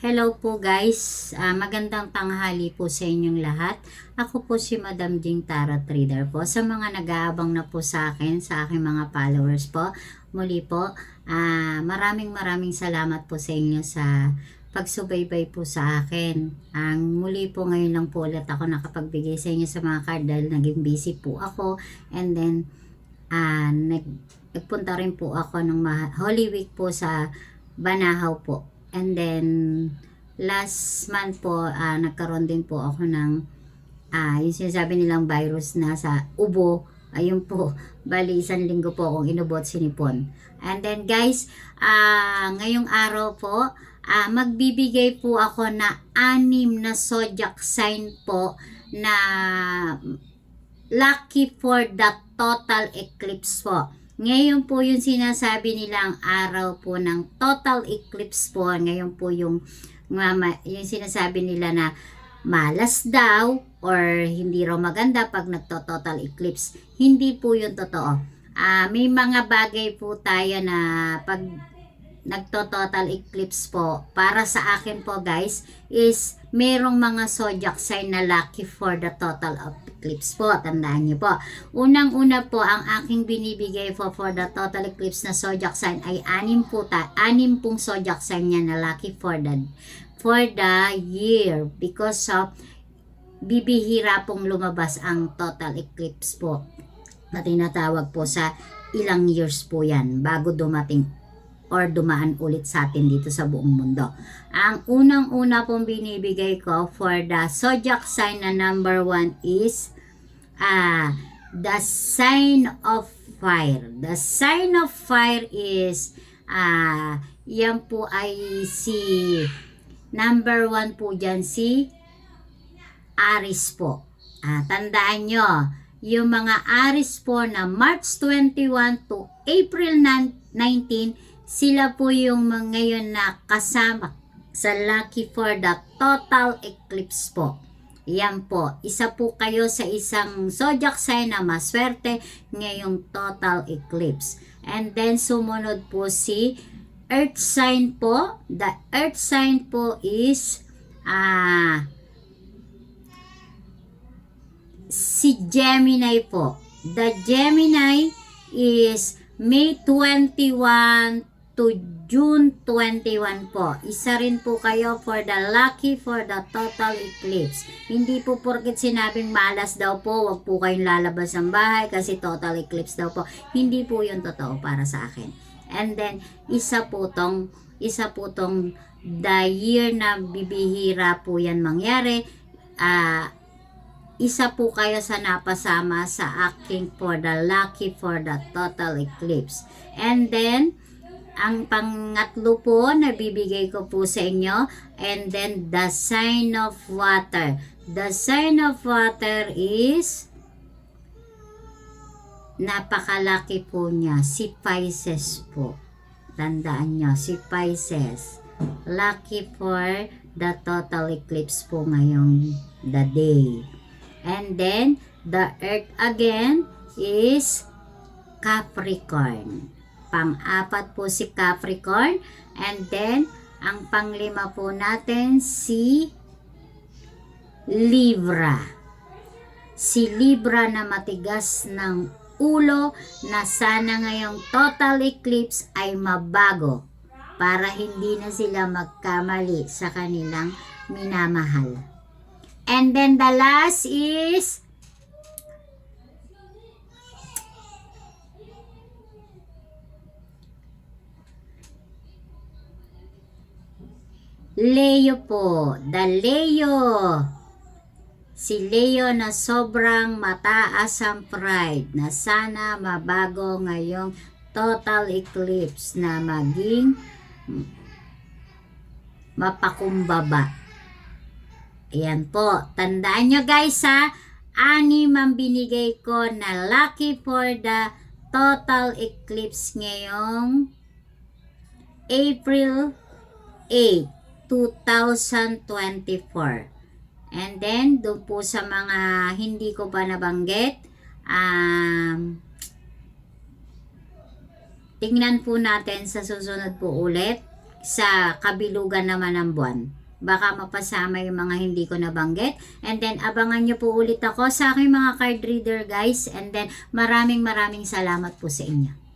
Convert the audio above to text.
Hello po guys, magandang tanghali po sa inyong lahat. Ako po si Madam Jing Tarot Reader po. Sa mga nag-aabang na po sa akin, sa aking mga followers po, muli po, maraming salamat po sa inyo sa pagsubaybay po sa akin. Ang muli po ngayon lang po ulit ako nakapagbigay sa inyo sa mga card dahil naging busy po ako. And then, nagpunta rin po ako ng Holy Week po sa Banahaw po. And then, last month po, nagkaroon din po ako ng, yung sinasabi nilang virus na sa ubo. Ayun po, bali isang linggo po akong inubot sinipon. And then guys, ngayong araw po, magbibigay po ako na 6 na zodiac sign po na lucky for the total eclipse po. Ngayon po yung sinasabi nilang araw po ng total eclipse po. Ngayon po yung sinasabi nila na malas daw or hindi raw maganda pag nagto-total eclipse. Hindi po yung totoo. May mga bagay po tayo na pag nagto-total eclipse po, para sa akin po guys, is merong mga zodiac sign na lucky for the total eclipse po. Tandaan niyo po. Unang-una po, ang aking binibigay po for the total eclipse na zodiac sign ay 6 pong zodiac sign niya na lucky for the year. Because of bibihira pong lumabas ang total eclipse po na tinatawag po sa ilang years po yan bago dumating or dumaan ulit sa atin dito sa buong mundo. Ang unang-una pong binibigay ko for the zodiac sign na number 1 is the sign of fire. The sign of fire is yan po ay si number 1 po dyan, si Aries po. Tandaan nyo, yung mga Aries po na March 21 to April 19, sila po yung ngayon na kasama sa lucky for the total eclipse po. Yan po. Isa po kayo sa isang zodiac sign na maswerte ngayong total eclipse. And then sumunod po si earth sign po. The earth sign po is si Gemini po. The Gemini is May 21 to June 21 po. Isa rin po kayo for the lucky for the total eclipse. Hindi po porket sinabing malas daw po, wag po kayong lalabas ng bahay kasi total eclipse daw po. Hindi po yun totoo para sa akin. And then, isa po tong the year na bibihira po yan mangyari. Isa po kayo sa napasama sa aking for the lucky for the total eclipse. And then, ang pangatlo po na bibigay ko po sa inyo, and then the sign of water. The sign of water is napakalaki po niya, si Pisces po. Tandaan nyo, si Pisces. Lucky for the total eclipse po ngayong the day. And then, the earth again is Capricorn. Pang-apat po si Capricorn. And then, ang pang-5 po natin si Libra. Si Libra na matigas ng ulo na sana ngayong total eclipse ay mabago para hindi na sila magkamali sa kanilang minamahal. And then the last is Leo po. The Leo. Si Leo na sobrang mataas ang pride na sana mabago ngayong total eclipse na maging mapakumbaba. Ayan po. Tandaan nyo guys ha. 6 ang binigay ko na lucky for the total eclipse ngayong April 8. 2024. And then, doon po sa mga hindi ko pa nabanggit, tingnan po natin sa susunod po ulit sa kabilugan naman ng buwan. Baka mapasama yung mga hindi ko nabanggit. And then, abangan nyo po ulit ako sa aking mga card reader guys. And then, maraming salamat po sa inyo.